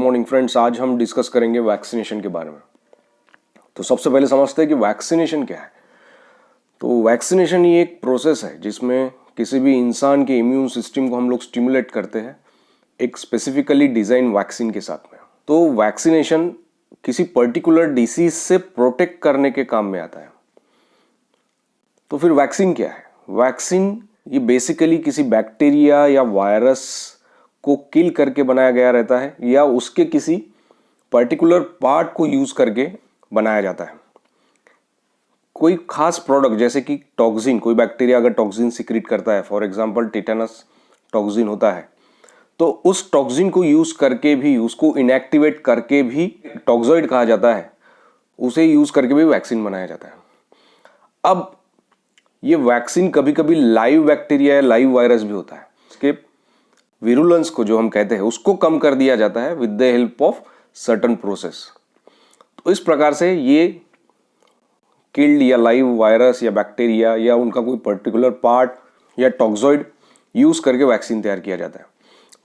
Morning friends, आज हम discuss करेंगे वैक्सीनेशन के बारे में। तो सबसे पहले समझते हैं कि वैक्सीनेशन क्या है। तो वैक्सीनेशन ये एक प्रोसेस है जिसमें किसी भी इंसान के इम्यून सिस्टम को हम लोग स्टिमुलेट करते हैं एक स्पेसिफिकली डिज़ाइन वैक्सीन के साथ में। तो वैक्सीनेशन किसी पर्टिकुलर डिसीज से प्रोटेक्ट करने के काम में आता है। तो फिर वैक्सीन क्या है? वैक्सीन ये बेसिकली किसी बैक्टीरिया या वायरस को किल करके बनाया गया रहता है या उसके किसी पर्टिकुलर पार्ट को यूज करके बनाया जाता है। कोई खास प्रोडक्ट जैसे कि टॉक्सिन, कोई बैक्टीरिया अगर टॉक्सिन सिक्रीट करता है, फॉर एग्जांपल टिटेनस टॉक्सिन होता है, तो उस टॉक्सिन को यूज करके भी, उसको इनएक्टिवेट करके भी, टॉक्सोइड कहा जाता है, उसे यूज करके भी वैक्सीन बनाया जाता है। अब ये वैक्सीन कभी कभी लाइव बैक्टीरिया या लाइव वायरस भी होता है, इसके विरुलेंस को जो हम कहते हैं उसको कम कर दिया जाता है with the help of certain process. तो इस प्रकार से ये किल्ड या लाइव वायरस या बैक्टीरिया या उनका कोई पर्टिकुलर पार्ट या टॉक्सोइड यूज करके वैक्सीन तैयार किया जाता है।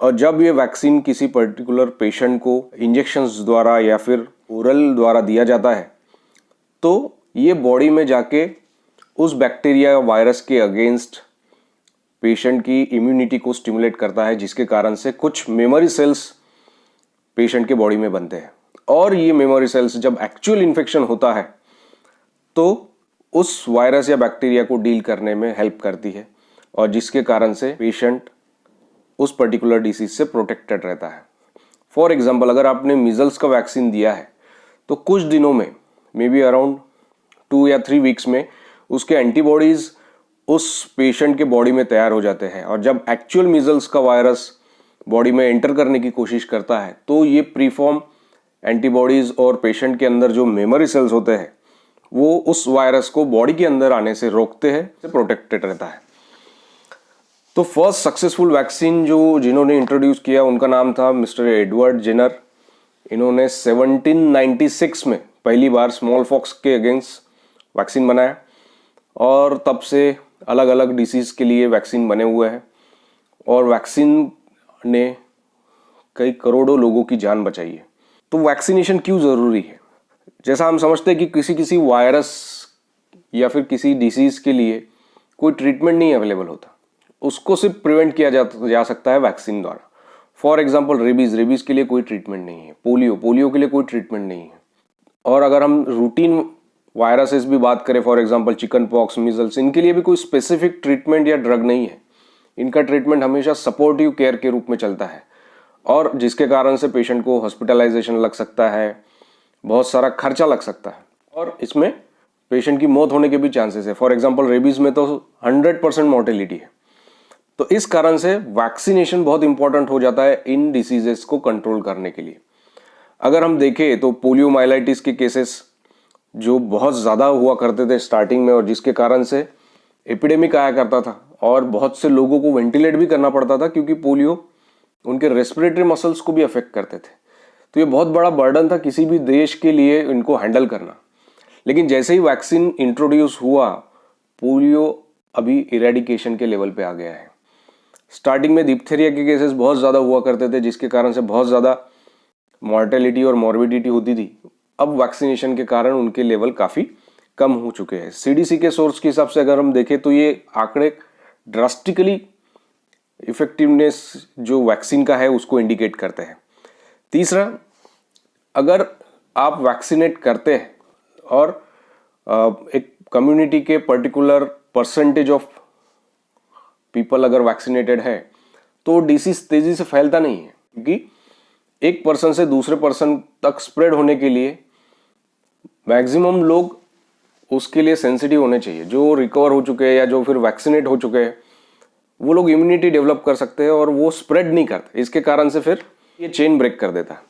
और जब ये वैक्सीन किसी पर्टिकुलर पेशेंट को इंजेक्शंस द्वारा या फिर ओरल द्वारा दिया जाता है, तो ये बॉडी में जाके उस बैक्टीरिया या वायरस के अगेंस्ट पेशेंट की इम्यूनिटी को स्टिमुलेट करता है, जिसके कारण से कुछ मेमोरी सेल्स पेशेंट के बॉडी में बनते हैं। और ये मेमोरी सेल्स जब एक्चुअल इन्फेक्शन होता है तो उस वायरस या बैक्टीरिया को डील करने में हेल्प करती है, और जिसके कारण से पेशेंट उस पर्टिकुलर डिसीज से प्रोटेक्टेड रहता है। फॉर एग्जाम्पल, अगर आपने मीजल्स का वैक्सीन दिया है तो कुछ दिनों में, मे बी अराउंड 2 या 3 वीक्स में, उसके एंटीबॉडीज उस पेशेंट के बॉडी में तैयार हो जाते हैं। और जब एक्चुअल मीजल्स का वायरस बॉडी में एंटर करने की कोशिश करता है तो ये प्रीफॉर्म एंटीबॉडीज और पेशेंट के अंदर जो मेमोरी सेल्स होते हैं वो उस वायरस को बॉडी के अंदर आने से रोकते हैं, से प्रोटेक्टेड रहता है। तो फर्स्ट सक्सेसफुल वैक्सीन जिन्होंने इंट्रोड्यूस किया उनका नाम था मिस्टर एडवर्ड जेनर। इन्होंने 1796 में पहली बार स्मॉल पॉक्स के अगेंस्ट वैक्सीन बनाया और तब से अलग अलग डिसीज के लिए वैक्सीन बने हुए हैं, और वैक्सीन ने कई करोड़ों लोगों की जान बचाई है। तो वैक्सीनेशन क्यों ज़रूरी है? जैसा हम समझते हैं कि किसी वायरस या फिर किसी डिसीज के लिए कोई ट्रीटमेंट नहीं अवेलेबल होता, उसको सिर्फ प्रिवेंट किया जा सकता है वैक्सीन द्वारा। फॉर एग्जाम्पल, रेबीज़ के लिए कोई ट्रीटमेंट नहीं है, पोलियो के लिए कोई ट्रीटमेंट नहीं है। और अगर हम रूटीन वायरसेस भी बात करें, for example chicken pox, measles, इनके लिए भी कोई स्पेसिफिक ट्रीटमेंट या ड्रग नहीं है। इनका ट्रीटमेंट हमेशा सपोर्टिव केयर के रूप में चलता है, और जिसके कारण से पेशेंट को हॉस्पिटलाइजेशन लग सकता है, बहुत सारा खर्चा लग सकता है, और इसमें पेशेंट की मौत होने के भी चांसेस है। फॉर एग्जाम्पल, रेबीज में तो 100% मोर्टेलिटी है। तो इस कारण से वैक्सीनेशन बहुत इंपॉर्टेंट हो जाता है इन डिसीजेस को कंट्रोल करने के लिए। अगर हम देखें तो पोलियोमाइलाइटिस के केसेस जो बहुत ज़्यादा हुआ करते थे स्टार्टिंग में, और जिसके कारण से एपिडेमिक आया करता था और बहुत से लोगों को वेंटिलेट भी करना पड़ता था, क्योंकि पोलियो उनके रेस्पिरेटरी मसल्स को भी अफेक्ट करते थे। तो ये बहुत बड़ा बर्डन था किसी भी देश के लिए इनको हैंडल करना। लेकिन जैसे ही वैक्सीन इंट्रोड्यूस हुआ, पोलियो अभी इरेडिकेशन के लेवल पे आ गया है। स्टार्टिंग में डिप्थेरिया के केसेस बहुत ज़्यादा हुआ करते थे, जिसके कारण से बहुत ज़्यादा मॉर्टेलिटी और मॉर्बिडिटी होती थी। अब वैक्सीनेशन के कारण उनके लेवल काफ़ी कम हो चुके हैं। सीडीसी के सोर्स के हिसाब से अगर हम देखें तो ये आंकड़े ड्रास्टिकली इफेक्टिवनेस जो वैक्सीन का है उसको इंडिकेट करते हैं। तीसरा, अगर आप वैक्सीनेट करते हैं और एक कम्युनिटी के पर्टिकुलर परसेंटेज ऑफ पीपल अगर वैक्सीनेटेड है, तो डिसीज तेजी से फैलता नहीं है, क्योंकि एक पर्सन से दूसरे पर्सन तक स्प्रेड होने के लिए मैक्सिमम लोग उसके लिए सेंसिटिव होने चाहिए। जो रिकवर हो चुके हैं या जो फिर वैक्सीनेट हो चुके हैं, वो लोग इम्यूनिटी डेवलप कर सकते हैं और वो स्प्रेड नहीं करते। इसके कारण से फिर ये चेन ब्रेक कर देता है।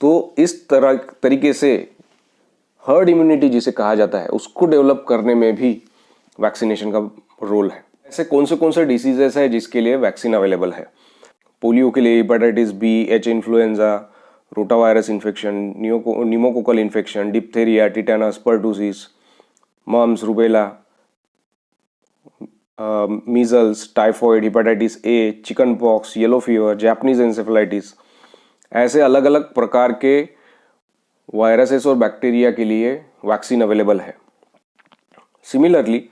तो इस तरीके से हर्ड इम्यूनिटी जिसे कहा जाता है, उसको डेवलप करने में भी वैक्सीनेशन का रोल है। ऐसे कौन से डिसीजेस है जिसके लिए वैक्सीन अवेलेबल है? पोलियो के लिए hepatitis B, H influenza, rotavirus infection, pneumococcal infection, diphtheria, tetanus, pertussis, mumps, rubella, measles, typhoid, hepatitis A, chicken pox, yellow fever, Japanese encephalitis, ऐसे अलग अलग प्रकार के वायरसेस और बैक्टीरिया के लिए वैक्सीन अवेलेबल है। सिमिलरली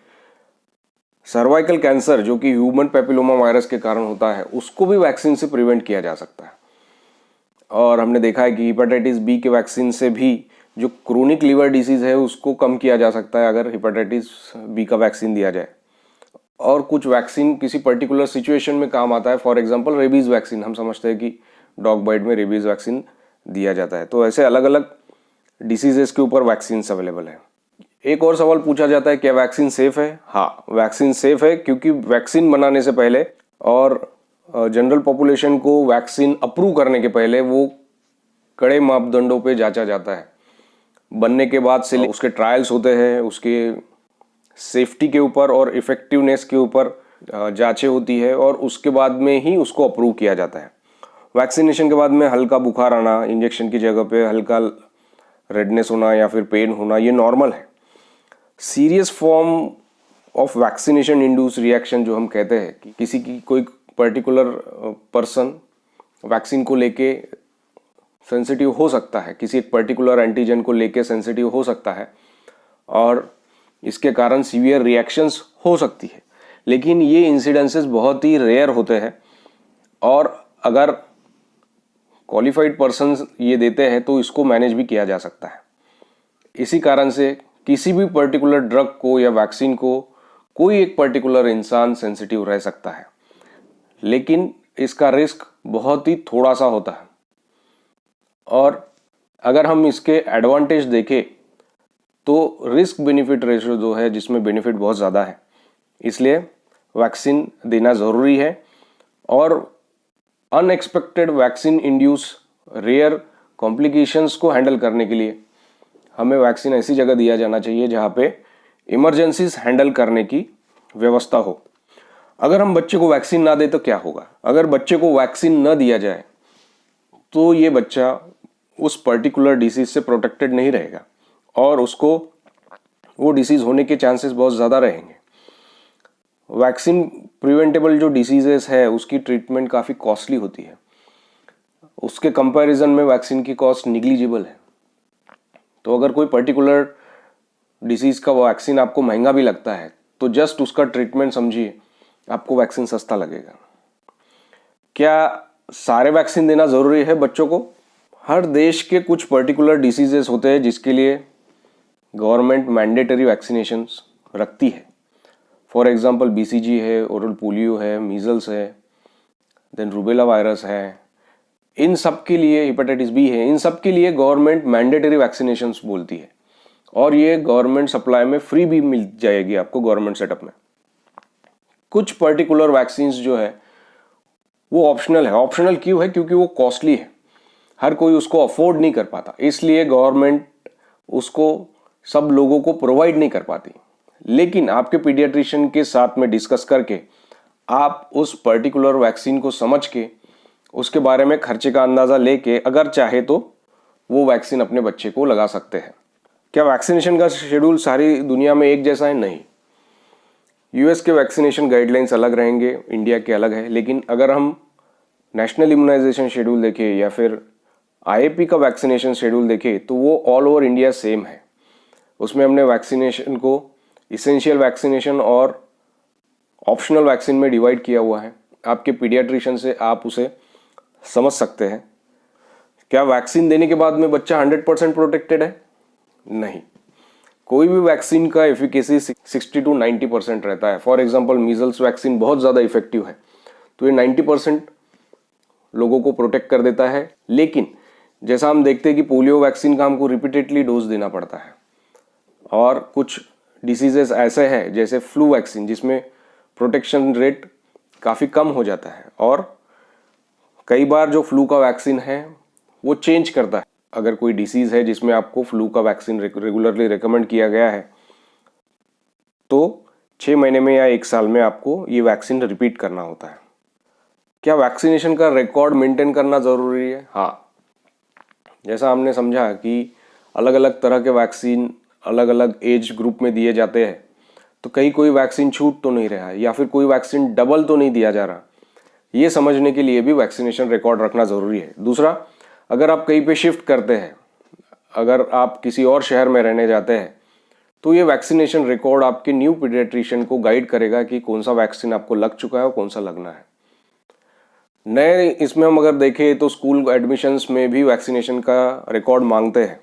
सर्वाइकल कैंसर जो कि ह्यूमन पेपिलोमा वायरस के कारण होता है, उसको भी वैक्सीन से प्रिवेंट किया जा सकता है। और हमने देखा है कि हेपेटाइटिस बी के वैक्सीन से भी जो क्रोनिक लिवर डिसीज है उसको कम किया जा सकता है अगर हेपेटाइटिस बी का वैक्सीन दिया जाए। और कुछ वैक्सीन किसी पर्टिकुलर सिचुएशन में काम आता है। फॉर एग्जांपल रेबीज वैक्सीन, हम समझते हैं कि डॉग बाइट में रेबीज वैक्सीन दिया जाता है। तो ऐसे अलग अलग डिसीजेस के ऊपर वैक्सीन अवेलेबल है। एक और सवाल पूछा जाता है, क्या वैक्सीन सेफ है? हाँ, वैक्सीन सेफ है, क्योंकि वैक्सीन बनाने से पहले और जनरल पॉपुलेशन को वैक्सीन अप्रूव करने के पहले वो कड़े मापदंडों पे जांचा जाता है। बनने के बाद से उसके ट्रायल्स होते हैं, उसके सेफ्टी के ऊपर और इफेक्टिवनेस के ऊपर जांचें होती है और उसके बाद में ही उसको अप्रूव किया जाता है। वैक्सीनेशन के बाद में हल्का बुखार आना, इंजेक्शन की जगह पे हल्का रेडनेस होना या फिर पेन होना, ये नॉर्मल है। Serious form of vaccination induce reaction जो हम कहते हैं कि किसी की कोई पर्टिकुलर पर्सन वैक्सीन को लेके सेंसिटिव हो सकता है, किसी एक पर्टिकुलर एंटीजन को लेके सेंसिटिव हो सकता है और इसके कारण सीवियर रिएक्शंस हो सकती है। लेकिन ये इंसिडेंसेस बहुत ही रेयर होते हैं और अगर क्वालिफाइड पर्सन ये देते हैं तो इसको मैनेज भी किया जा सकता है। इसी कारण से किसी भी पर्टिकुलर ड्रग को या वैक्सीन को कोई एक पर्टिकुलर इंसान सेंसिटिव रह सकता है, लेकिन इसका रिस्क बहुत ही थोड़ा सा होता है। और अगर हम इसके एडवांटेज देखें तो रिस्क बेनिफिट रेशियो जो है, जिसमें बेनिफिट बहुत ज़्यादा है, इसलिए वैक्सीन देना ज़रूरी है। और unexpected vaccine induce rare complications को हैंडल करने के लिए हमें वैक्सीन ऐसी जगह दिया जाना चाहिए जहाँ पे इमरजेंसीज हैंडल करने की व्यवस्था हो। अगर हम बच्चे को वैक्सीन ना दें तो क्या होगा? अगर बच्चे को वैक्सीन न दिया जाए तो ये बच्चा उस पर्टिकुलर डिसीज से प्रोटेक्टेड नहीं रहेगा और उसको वो डिसीज होने के चांसेस बहुत ज़्यादा रहेंगे। वैक्सीन प्रिवेंटेबल जो डिसीजेस है उसकी ट्रीटमेंट काफ़ी कॉस्टली होती है। उसके कंपैरिजन में वैक्सीन की कॉस्ट निग्लिजिबल है। तो अगर कोई पर्टिकुलर डिसीज़ का वैक्सीन आपको महंगा भी लगता है तो जस्ट उसका ट्रीटमेंट समझिए, आपको वैक्सीन सस्ता लगेगा। क्या सारे वैक्सीन देना ज़रूरी है बच्चों को? हर देश के कुछ पर्टिकुलर डिसीजेस होते हैं जिसके लिए गवर्नमेंट मैंडेटरी वैक्सीनेशंस रखती है। फॉर एग्जांपल BCG है, ओरल पोलियो है, मीजल्स है, देन रूबेला वायरस है। इन सब के लिए, हेपेटाइटिस बी है, इन सब के लिए गवर्नमेंट मैंडेटरी वैक्सीनेशंस बोलती है और ये गवर्नमेंट सप्लाई में फ्री भी मिल जाएगी आपको गवर्नमेंट सेटअप में। कुछ पर्टिकुलर वैक्सीन्स जो है वो ऑप्शनल है। ऑप्शनल क्यों है? क्योंकि वो कॉस्टली है, हर कोई उसको अफोर्ड नहीं कर पाता, इसलिए गवर्नमेंट उसको सब लोगों को प्रोवाइड नहीं कर पाती। लेकिन आपके पीडियाट्रिशियन के साथ में डिस्कस करके आप उस पर्टिकुलर वैक्सीन को समझ के उसके बारे में खर्चे का अंदाज़ा लेके अगर चाहे तो वो वैक्सीन अपने बच्चे को लगा सकते हैं। क्या वैक्सीनेशन का शेड्यूल सारी दुनिया में एक जैसा है? नहीं। US के वैक्सीनेशन गाइडलाइंस अलग रहेंगे, इंडिया के अलग है। लेकिन अगर हम नेशनल इम्यूनाइजेशन शेड्यूल देखें या फिर IAP का वैक्सीनेशन शेड्यूल देखें तो वो ऑल ओवर इंडिया सेम है। उसमें हमने वैक्सीनेशन को इसेंशियल वैक्सीनेशन और ऑप्शनल वैक्सीन में डिवाइड किया हुआ है। आपके पीडियाट्रिशियन से आप उसे समझ सकते हैं। क्या वैक्सीन देने के बाद में बच्चा 100% प्रोटेक्टेड है? नहीं। कोई भी वैक्सीन का एफिकेसी 60 to 90% रहता है। फॉर एग्जांपल मीजल्स वैक्सीन बहुत ज़्यादा इफेक्टिव है तो ये 90% लोगों को प्रोटेक्ट कर देता है। लेकिन जैसा हम देखते हैं कि पोलियो वैक्सीन का हमको रिपीटेडली डोज देना पड़ता है और कुछ डिसीजेस ऐसे हैं जैसे फ्लू वैक्सीन जिसमें प्रोटेक्शन रेट काफ़ी कम हो जाता है और कई बार जो फ्लू का वैक्सीन है वो चेंज करता है। अगर कोई डिसीज़ है जिसमें आपको फ्लू का वैक्सीन रेगुलरली रिकमेंड किया गया है तो 6 महीने में या 1 साल में आपको ये वैक्सीन रिपीट करना होता है। क्या वैक्सीनेशन का रिकॉर्ड मेंटेन करना ज़रूरी है? हाँ। जैसा हमने समझा कि अलग अलग तरह के वैक्सीन अलग अलग एज ग्रुप में दिए जाते हैं तो कहीं कोई वैक्सीन छूट तो नहीं रहा है या फिर कोई वैक्सीन डबल तो नहीं दिया जा रहा, ये समझने के लिए भी वैक्सीनेशन रिकॉर्ड रखना ज़रूरी है। दूसरा, अगर आप कहीं पे शिफ्ट करते हैं, अगर आप किसी और शहर में रहने जाते हैं, तो ये वैक्सीनेशन रिकॉर्ड आपके न्यू पीडियाट्रिशियन को गाइड करेगा कि कौन सा वैक्सीन आपको लग चुका है और कौन सा लगना है। नए इसमें हम अगर देखें तो स्कूल एडमिशन्स में भी वैक्सीनेशन का रिकॉर्ड मांगते हैं,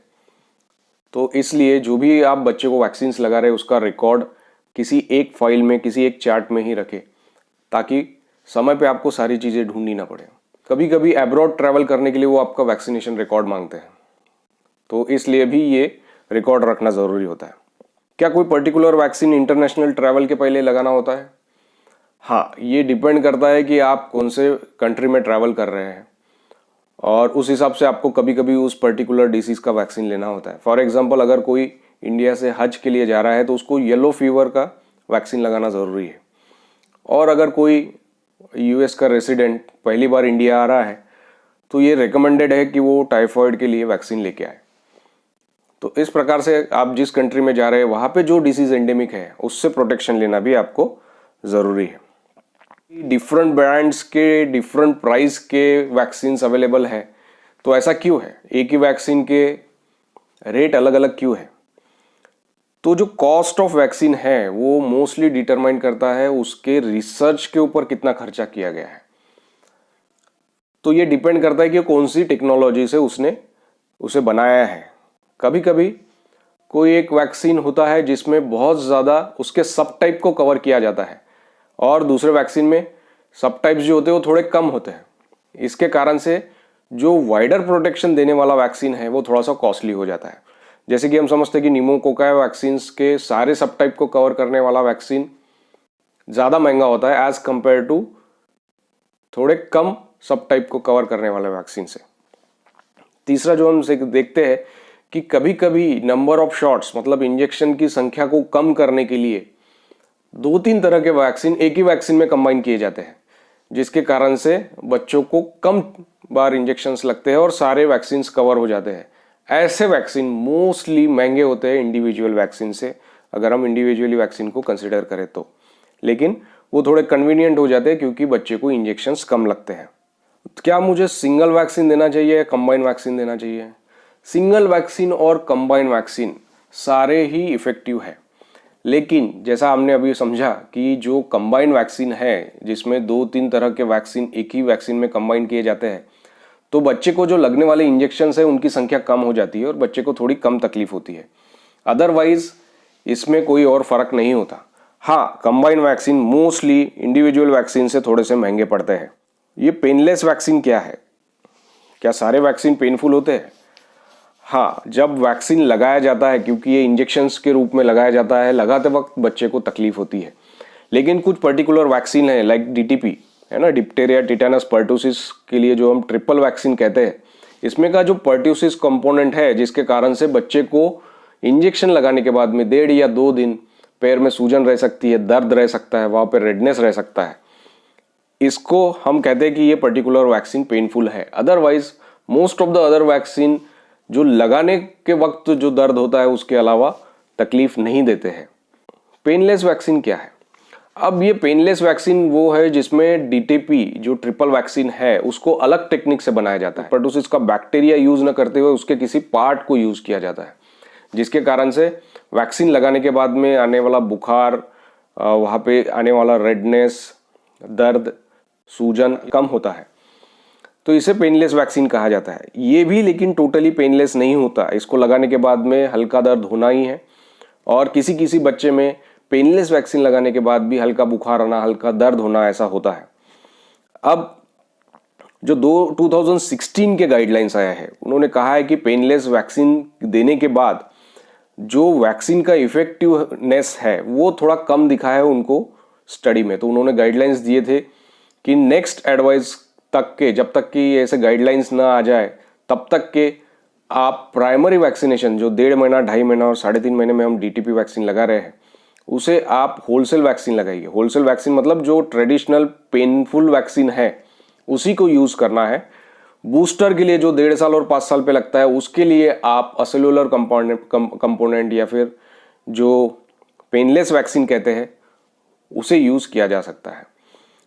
तो इसलिए जो भी आप बच्चे को वैक्सीन्स लगा रहे हैं उसका रिकॉर्ड किसी एक फाइल में, किसी एक चार्ट में ही रखें, ताकि समय पे आपको सारी चीज़ें ढूंढनी ना पड़े। कभी कभी एब्रॉड ट्रैवल करने के लिए वो आपका वैक्सीनेशन रिकॉर्ड मांगते हैं, तो इसलिए भी ये रिकॉर्ड रखना ज़रूरी होता है। क्या कोई पर्टिकुलर वैक्सीन इंटरनेशनल ट्रैवल के पहले लगाना होता है? हाँ, ये डिपेंड करता है कि आप कौन से कंट्री में ट्रैवल कर रहे हैं, और उस हिसाब से आपको कभी कभी उस पर्टिकुलर डिसीज़ का वैक्सीन लेना होता है। फॉर एग्जांपल, अगर कोई इंडिया से हज के लिए जा रहा है तो उसको येलो फीवर का वैक्सीन लगाना ज़रूरी है। और अगर कोई यूएस का रेसिडेंट पहली बार इंडिया आ रहा है तो ये रिकमेंडेड है कि वो टाइफॉइड के लिए वैक्सीन लेके आए। तो इस प्रकार से आप जिस कंट्री में जा रहे हैं वहाँ पे जो डिसीज़ एंडेमिक है उससे प्रोटेक्शन लेना भी आपको ज़रूरी है। डिफरेंट ब्रांड्स के डिफरेंट प्राइस के वैक्सीन्स अवेलेबल है, तो ऐसा क्यों है? एक ही वैक्सीन के रेट अलग अलग क्यों है? तो जो कॉस्ट ऑफ वैक्सीन है वो मोस्टली डिटरमाइन करता है उसके रिसर्च के ऊपर कितना खर्चा किया गया है। तो ये डिपेंड करता है कि कौन सी टेक्नोलॉजी से उसने उसे बनाया है। कभी कभी कोई एक वैक्सीन होता है जिसमें बहुत ज़्यादा उसके सब टाइप को कवर किया जाता है, और दूसरे वैक्सीन में सब टाइप्स जो होते हैं वो थोड़े कम होते हैं। इसके कारण से जो वाइडर प्रोटेक्शन देने वाला वैक्सीन है वो थोड़ा सा कॉस्टली हो जाता है। जैसे कि हम समझते हैं कि निमोकोकाई वैक्सीन्स के सारे सब टाइप को कवर करने वाला वैक्सीन ज़्यादा महंगा होता है एज कंपेयर टू थोड़े कम सब टाइप को कवर करने वाले वैक्सीन से। तीसरा जो हम देखते हैं कि कभी कभी नंबर ऑफ शॉट्स, मतलब इंजेक्शन की संख्या को कम करने के लिए 2-3 तरह के वैक्सीन एक ही वैक्सीन में कंबाइन किए जाते हैं, जिसके कारण से बच्चों को कम बार इंजेक्शंस लगते हैं और सारे वैक्सीन्स कवर हो जाते हैं। ऐसे वैक्सीन मोस्टली महंगे होते हैं इंडिविजुअल वैक्सीन से, अगर हम इंडिविजुअली वैक्सीन को कंसिडर करें तो, लेकिन वो थोड़े कन्वीनियंट हो जाते हैं क्योंकि बच्चे को इंजेक्शंस कम लगते हैं। क्या मुझे सिंगल वैक्सीन देना चाहिए या कंबाइन वैक्सीन देना चाहिए? सिंगल वैक्सीन और कंबाइन वैक्सीन सारे ही इफेक्टिव है, लेकिन जैसा हमने अभी समझा कि जो कंबाइन वैक्सीन है जिसमें 2-3 तरह के वैक्सीन एक ही वैक्सीन में कंबाइन किए जाते हैं, तो बच्चे को जो लगने वाले इंजेक्शंस है उनकी संख्या कम हो जाती है और बच्चे को थोड़ी कम तकलीफ होती है। अदरवाइज इसमें कोई और फर्क नहीं होता। हाँ, combine vaccine mostly individual vaccine से थोड़े से महंगे पड़ते हैं। ये पेनलेस वैक्सीन क्या है? क्या सारे वैक्सीन पेनफुल होते हैं? हाँ, जब वैक्सीन लगाया जाता है, क्योंकि ये इंजेक्शंस के रूप में लगाया जाता है, लगाते वक्त बच्चे को तकलीफ होती है। लेकिन कुछ पर्टिकुलर वैक्सीन है लाइक डीटीपी है ना, डिप्टेरिया टिटेनस पर्टूसिस के लिए जो हम ट्रिपल वैक्सीन कहते हैं, इसमें का जो पर्ट्यूसिस कंपोनेंट है जिसके कारण से बच्चे को इंजेक्शन लगाने के बाद में 1.5 या 2 दिन पैर में सूजन रह सकती है, दर्द रह सकता है, वहाँ पर रेडनेस रह सकता है, इसको हम कहते हैं कि ये पर्टिकुलर वैक्सीन पेनफुल है। Otherwise most of the other vaccine जो लगाने के वक्त जो दर्द होता है उसके अलावा तकलीफ नहीं देते हैं। पेनलेस वैक्सीन क्या है? अब ये पेनलेस वैक्सीन वो है जिसमें डीटीपी जो ट्रिपल वैक्सीन है उसको अलग टेक्निक से बनाया जाता है। पर्टूसिस का बैक्टीरिया यूज न करते हुए उसके किसी पार्ट को यूज किया जाता है, जिसके कारण से वैक्सीन लगाने के बाद में आने वाला बुखार, वहाँ पे आने वाला रेडनेस, दर्द, सूजन कम होता है। तो इसे पेनलेस वैक्सीन कहा जाता है। ये भी लेकिन टोटली पेनलेस नहीं होता, इसको लगाने के बाद में हल्का दर्द होना ही है, और किसी किसी बच्चे में पेनलेस वैक्सीन लगाने के बाद भी हल्का बुखार आना, हल्का दर्द होना, ऐसा होता है। अब जो 2016 के गाइडलाइंस आया है उन्होंने कहा है कि पेनलेस वैक्सीन देने के बाद जो वैक्सीन का इफेक्टिवनेस है वो थोड़ा कम दिखा है उनको स्टडी में। तो उन्होंने गाइडलाइंस दिए थे कि नेक्स्ट एडवाइस तक के, जब तक कि ऐसे गाइडलाइंस ना आ जाए तब तक के आप प्राइमरी वैक्सीनेशन जो 1.5 महीना, 2.5 महीना और 3.5 महीने में हम डीटीपी वैक्सीन लगा रहे हैं उसे आप होलसेल वैक्सीन लगाइए। होलसेल वैक्सीन मतलब जो ट्रेडिशनल पेनफुल वैक्सीन है उसी को यूज करना है। बूस्टर के लिए जो 1.5 साल और 5 साल पे लगता है उसके लिए आप असेलुलर कंपोनेंट या फिर जो पेनलेस वैक्सीन कहते हैं उसे यूज किया जा सकता है।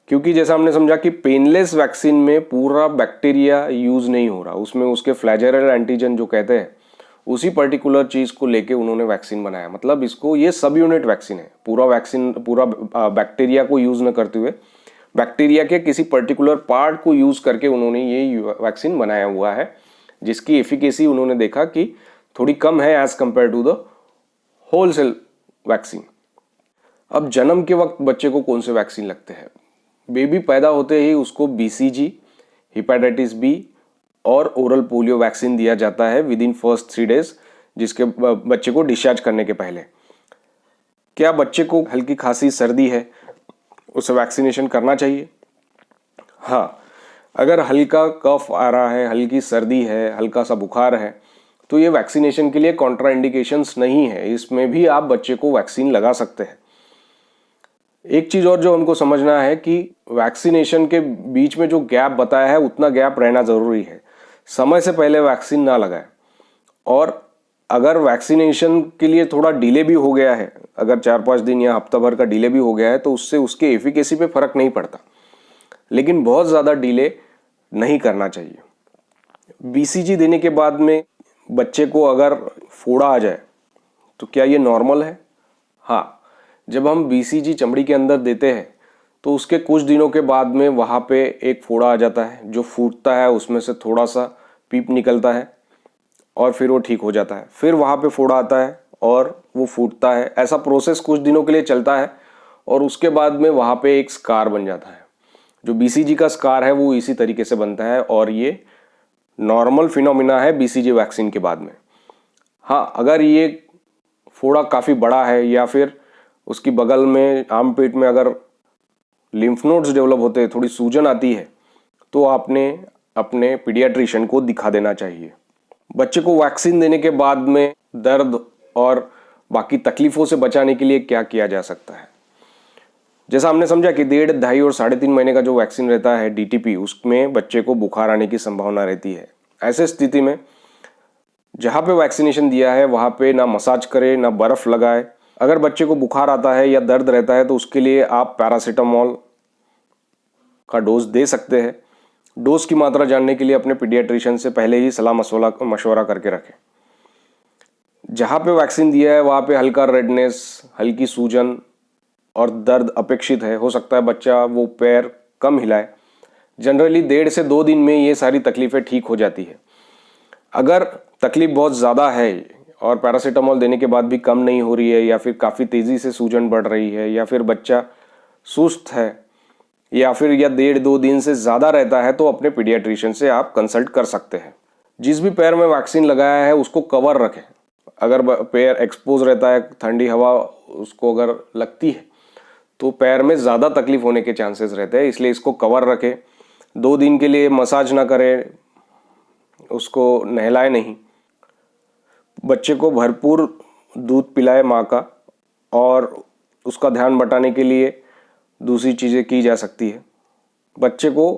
क्योंकि जैसा हमने समझा कि पेनलेस वैक्सीन में पूरा बैक्टीरिया यूज़ नहीं हो रहा, उसमें उसके फ्लैजेलर एंटीजन जो कहते हैं उसी पर्टिकुलर चीज़ को लेके उन्होंने वैक्सीन बनाया। मतलब इसको ये सब यूनिट वैक्सीन है, पूरा बैक्टीरिया को यूज़ न करते हुए बैक्टीरिया के किसी पर्टिकुलर पार्ट को यूज़ करके उन्होंने ये वैक्सीन बनाया हुआ है, जिसकी एफिकेसी उन्होंने देखा कि थोड़ी कम है as compare to the whole cell vaccine. अब जन्म के वक्त बच्चे को कौन से वैक्सीन लगते हैं? बेबी पैदा होते ही उसको BCG, हेपेटाइटिस बी और ओरल पोलियो वैक्सीन दिया जाता है विद इन फर्स्ट 3 डेज, जिसके बच्चे को डिस्चार्ज करने के पहले। क्या बच्चे को हल्की खांसी सर्दी है उसे वैक्सीनेशन करना चाहिए? हाँ, अगर हल्का कफ आ रहा है, हल्की सर्दी है, हल्का सा बुखार है, तो ये वैक्सीनेशन के लिए कॉन्ट्राइंडिकेशंस नहीं है, इसमें भी आप बच्चे को वैक्सीन लगा सकते हैं। एक चीज़ और जो हमको समझना है कि वैक्सीनेशन के बीच में जो गैप बताया है उतना गैप रहना ज़रूरी है। समय से पहले वैक्सीन ना लगाएं, और अगर वैक्सीनेशन के लिए थोड़ा डिले भी हो गया है, अगर 4-5 दिन या हफ्ता भर का डिले भी हो गया है, तो उससे उसके एफिकेसी पे फ़र्क नहीं पड़ता, लेकिन बहुत ज़्यादा डिले नहीं करना चाहिए। BCG देने के बाद में बच्चे को अगर फोड़ा आ जाए तो क्या ये नॉर्मल है? हाँ, जब हम BCG चमड़ी के अंदर देते हैं तो उसके कुछ दिनों के बाद में वहाँ पे एक फोड़ा आ जाता है जो फूटता है, उसमें से थोड़ा सा पीप निकलता है और फिर वो ठीक हो जाता है। फिर वहाँ पे फोड़ा आता है और वो फूटता है। ऐसा प्रोसेस कुछ दिनों के लिए चलता है और उसके बाद में वहाँ पे एक स्कार बन जाता है। जो BCG का स्कार है वो इसी तरीके से बनता है और ये नॉर्मल फिनोमिना है BCG वैक्सीन के बाद में। हाँ, अगर ये फोड़ा काफ़ी बड़ा है या फिर उसकी बगल में आर्म पिट में अगर लिम्फ नोड्स डेवलप होते हैं, थोड़ी सूजन आती है, तो आपने अपने पीडियाट्रिशियन को दिखा देना चाहिए। बच्चे को वैक्सीन देने के बाद में दर्द और बाकी तकलीफ़ों से बचाने के लिए क्या किया जा सकता है? जैसा हमने समझा कि 1.5, 2.5 और 3.5 महीने का जो वैक्सीन रहता है DTP, उसमें बच्चे को बुखार आने की संभावना रहती है। ऐसे स्थिति में जहाँ पे वैक्सीनेशन दिया है वहाँ पे ना मसाज करे, ना बर्फ़ लगाए। अगर बच्चे को बुखार आता है या दर्द रहता है तो उसके लिए आप पैरासीटामोल का डोज दे सकते हैं। डोज की मात्रा जानने के लिए अपने पीडियाट्रिशियन से पहले ही सलाह मशवरा करके रखें। जहाँ पे वैक्सीन दिया है वहाँ पे हल्का रेडनेस, हल्की सूजन और दर्द अपेक्षित है। हो सकता है बच्चा वो पैर कम हिलाए। जनरली 1.5 से 2 दिन में ये सारी तकलीफ़ें ठीक हो जाती है। अगर तकलीफ़ बहुत ज़्यादा है और पैरासीटामोल देने के बाद भी कम नहीं हो रही है, या फिर काफ़ी तेज़ी से सूजन बढ़ रही है, या फिर बच्चा सुस्त है, या फिर 1.5-2 दिन से ज़्यादा रहता है, तो अपने पीडियाट्रिशियन से आप कंसल्ट कर सकते हैं। जिस भी पैर में वैक्सीन लगाया है उसको कवर रखें। अगर पैर एक्सपोज रहता है, ठंडी हवा उसको अगर लगती है तो पैर में ज़्यादा तकलीफ होने के चांसेस रहते हैं, इसलिए इसको कवर रखें। 2 दिन के लिए मसाज ना करें, उसको नहलाए नहीं। बच्चे को भरपूर दूध पिलाए माँ का, और उसका ध्यान बटाने के लिए दूसरी चीज़ें की जा सकती है। बच्चे को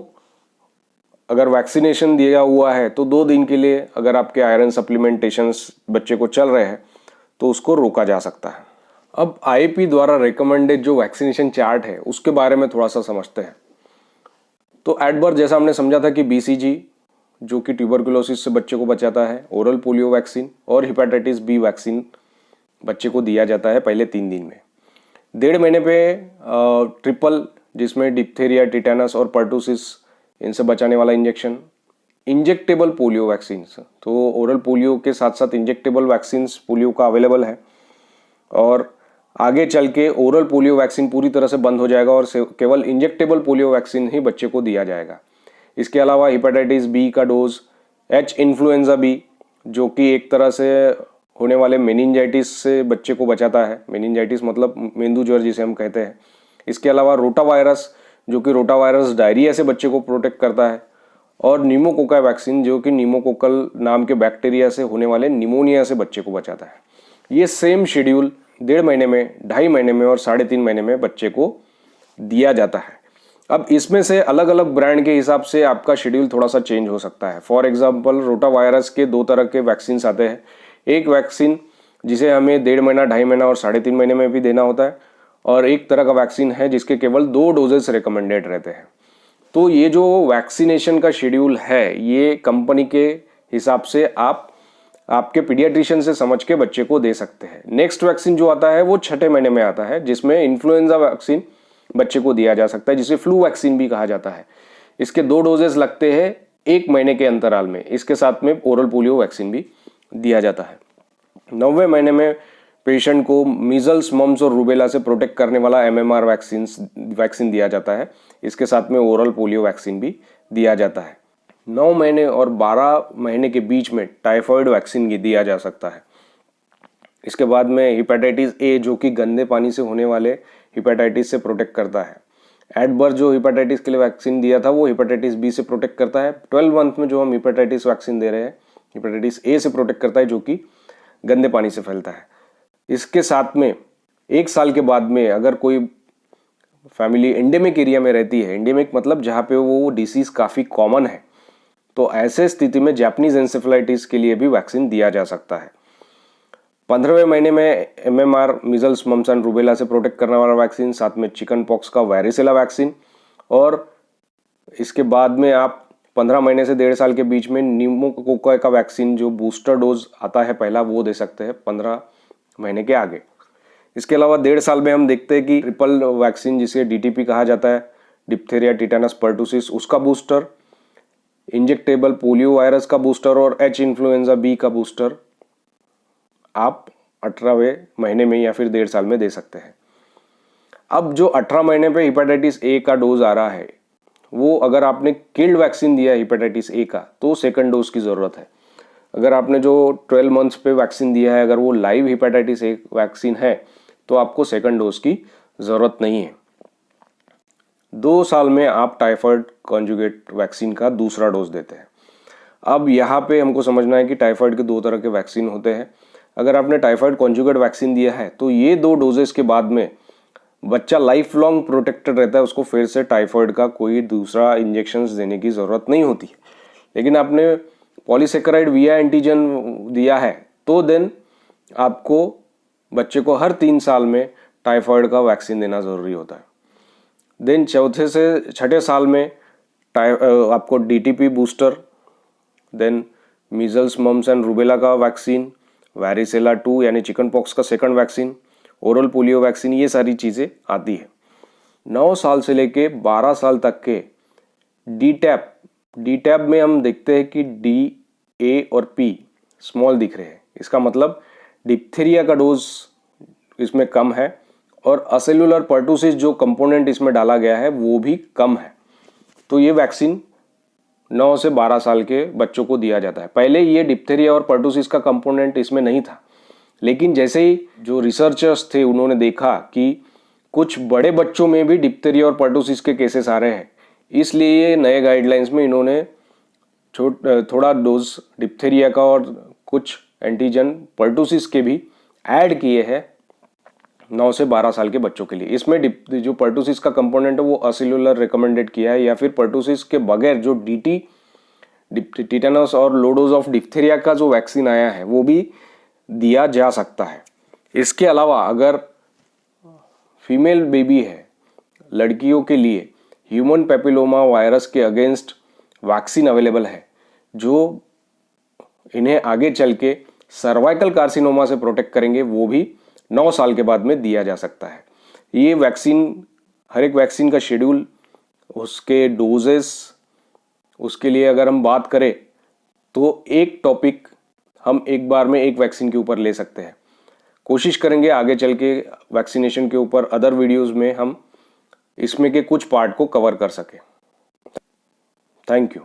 अगर वैक्सीनेशन दिया हुआ है तो 2 दिन के लिए अगर आपके आयरन सप्लीमेंटेशंस बच्चे को चल रहे हैं तो उसको रोका जा सकता है। अब IAP द्वारा रिकमेंडेड जो वैक्सीनेशन चार्ट है उसके बारे में थोड़ा सा समझते हैं। तो एट बर्थ जैसा हमने समझा था कि BCG जो कि ट्यूबरकुलोसिस से बच्चे को बचाता है, ओरल पोलियो वैक्सीन और हेपेटाइटिस बी वैक्सीन बच्चे को दिया जाता है पहले 3 दिन में। 1.5 महीने पे ट्रिपल, जिसमें डिप्थेरिया, टिटेनस और पर्टूसिस, इनसे बचाने वाला इंजेक्शन, इंजेक्टेबल पोलियो वैक्सीन। तो ओरल पोलियो के साथ साथ इंजेक्टेबल वैक्सीन्स पोलियो का अवेलेबल है, और आगे चल के ओरल पोलियो वैक्सीन पूरी तरह से बंद हो जाएगा और केवल इंजेक्टेबल पोलियो वैक्सीन ही बच्चे को दिया जाएगा। इसके अलावा हेपेटाइटिस बी का डोज, H इन्फ्लुएंजा बी, जो कि एक तरह से होने वाले मेनिंजाइटिस से बच्चे को बचाता है। मेनिंजाइटिस मतलब मेंदू ज्वर जिसे हम कहते हैं। इसके अलावा रोटावायरस, जो कि रोटावायरस डायरिया से बच्चे को प्रोटेक्ट करता है, और न्यूमोकोका वैक्सीन, जो कि न्यूमोकोकल नाम के बैक्टीरिया से होने वाले निमोनिया से बच्चे को बचाता है। ये सेम शेड्यूल 1.5 महीने में, 2.5 महीने में और 3.5 महीने में बच्चे को दिया जाता है। अब इसमें से अलग अलग ब्रांड के हिसाब से आपका शेड्यूल थोड़ा सा चेंज हो सकता है। फॉर एग्जांपल, रोटावायरस के 2 तरह के वैक्सीन आते हैं। एक वैक्सीन जिसे हमें 1.5 महीना, 2.5 महीना और 3.5 महीने में भी देना होता है, और एक तरह का वैक्सीन है जिसके केवल 2 डोजेस रिकमेंडेड रहते हैं। तो ये जो वैक्सीनेशन का शेड्यूल है ये कंपनी के हिसाब से आपके पीडियाट्रिशियन से समझ के बच्चे को दे सकते हैं। नेक्स्ट वैक्सीन जो आता है वो 6ठे महीने में आता है, जिसमें इन्फ्लुएंजा वैक्सीन बच्चे को दिया जा सकता है, जिसे फ्लू वैक्सीन भी कहा जाता है। इसके 2 डोजेस लगते हैं 1 महीने के अंतराल में। इसके साथ में ओरल पोलियो वैक्सीन भी दिया जाता है। 9वें महीने में पेशेंट को मीजल्स, मम्स और रूबेला से प्रोटेक्ट करने वाला MMR वैक्सीन दिया जाता है। इसके साथ में ओरल पोलियो वैक्सीन भी दिया जाता है। 9 महीने और 12 महीने के बीच में टाइफाइड वैक्सीन दिया जा सकता है। इसके बाद में हेपेटाइटिस ए, जो कि गंदे पानी से होने वाले हेपेटाइटिस से प्रोटेक्ट करता है। एट बर्थ जो हेपेटाइटिस के लिए वैक्सीन दिया था वो हेपेटाइटिस बी से प्रोटेक्ट करता है। 12 मंथ में जो हम हेपेटाइटिस वैक्सीन दे रहे हैं हेपेटाइटिस ए से प्रोटेक्ट करता है, जो कि गंदे पानी से फैलता है। इसके साथ में 1 साल के बाद में अगर कोई फैमिली एंडेमिक एरिया में रहती है, एंडेमिक मतलब जहाँ पे वो डिसीज काफ़ी कॉमन है, तो ऐसे स्थिति में जापानीज एन्सेफेलाइटिस के लिए भी वैक्सीन दिया जा सकता है। 15वें महीने में MMR, measles, mumps and rubella से प्रोटेक्ट करने वाला वैक्सीन, साथ में चिकन पॉक्स का वायरिसेला वैक्सीन, और इसके बाद में आप 15 महीने से 1.5 साल के बीच में न्यूमोकोका का वैक्सीन जो बूस्टर डोज आता है पहला, वो दे सकते हैं 15 महीने के आगे। इसके अलावा 1.5 साल में हम देखते हैं कि ट्रिपल वैक्सीन जिसे DTP कहा जाता है, डिप्थेरिया, टिटेनस, पर्टुसिस, उसका बूस्टर, इंजेक्टेबल पोलियो वायरस का बूस्टर और H इन्फ्लुएंजा B का बूस्टर आप 18वें महीने में या फिर 1.5 साल में दे सकते हैं। अब जो 18 महीने पे हेपेटाइटिस ए का डोज आ रहा है, वो अगर आपने किल्ड वैक्सीन दिया है हेपेटाइटिस ए का, तो सेकंड डोज की ज़रूरत है। अगर आपने जो 12 मंथ्स पे वैक्सीन दिया है, अगर वो लाइव हेपेटाइटिस ए वैक्सीन है, तो आपको सेकंड डोज की ज़रूरत नहीं है। 2 साल में आप टाइफाइड कॉन्जुगेट वैक्सीन का दूसरा डोज देते हैं। अब यहाँ पे हमको समझना है कि टाइफाइड के 2 तरह के वैक्सीन होते हैं। अगर आपने टाइफाइड कॉन्जुगेट वैक्सीन दिया है तो ये 2 डोजेस के बाद में बच्चा लाइफ लॉन्ग प्रोटेक्टेड रहता है, उसको फिर से टाइफाइड का कोई दूसरा इंजेक्शन देने की ज़रूरत नहीं होती है। लेकिन आपने पॉलीसेकेराइड विया एंटीजन दिया है तो देन आपको बच्चे को हर 3 साल में टाइफाइड का वैक्सीन देना ज़रूरी होता है। देन 4थे से 6ठे साल में आपको DTP booster, then measles, mumps and rubella का वैक्सीन, वायरिसेला 2 यानी चिकन पॉक्स का second vaccine, oral polio vaccine, ये सारी चीज़ें आती है। 9 साल से लेके 12 साल तक के डी-टैप में हम देखते हैं कि D, A और P स्मॉल दिख रहे हैं। इसका मतलब डिप्थेरिया का डोज इसमें कम है और असेलुलर पर्टुसिस जो कंपोनेंट इसमें डाला गया है वो भी कम है। तो ये वैक्सीन 9 से 12 साल के बच्चों को दिया जाता है। पहले ये डिप्थेरिया और पर्टुसिस का कंपोनेंट इसमें नहीं था, लेकिन जैसे ही जो रिसर्चर्स थे उन्होंने देखा कि कुछ बड़े बच्चों में भी डिप्थेरिया और पर्टुसिस के केसेस आ रहे हैं, इसलिए नए गाइडलाइंस में इन्होंने थोड़ा डोज डिप्थेरिया का और कुछ एंटीजन पर्टुसिस के भी ऐड किए हैं 9 से 12 साल के बच्चों के लिए। इसमें जो पर्टुसिस का कंपोनेंट है वो असेलुलर रिकमेंडेड किया है, या फिर पर्टुसिस के बगैर जो टिटेनस और लो डोज ऑफ डिप्थेरिया का जो वैक्सीन आया है वो भी दिया जा सकता है। इसके अलावा अगर फीमेल बेबी है, लड़कियों के लिए ह्यूमन पेपिलोमा वायरस के अगेंस्ट वैक्सीन अवेलेबल है, जो इन्हें आगे चल के सर्वाइकल कार्सिनोमा से प्रोटेक्ट करेंगे, वो भी 9 साल के बाद में दिया जा सकता है। ये वैक्सीन, हर एक वैक्सीन का शेड्यूल, उसके डोजेस, उसके लिए अगर हम बात करें तो एक टॉपिक हम एक बार में एक वैक्सीन के ऊपर ले सकते हैं। कोशिश करेंगे आगे चल के वैक्सीनेशन के ऊपर अदर वीडियोस में हम इसमें के कुछ पार्ट को कवर कर सकें। Thank you.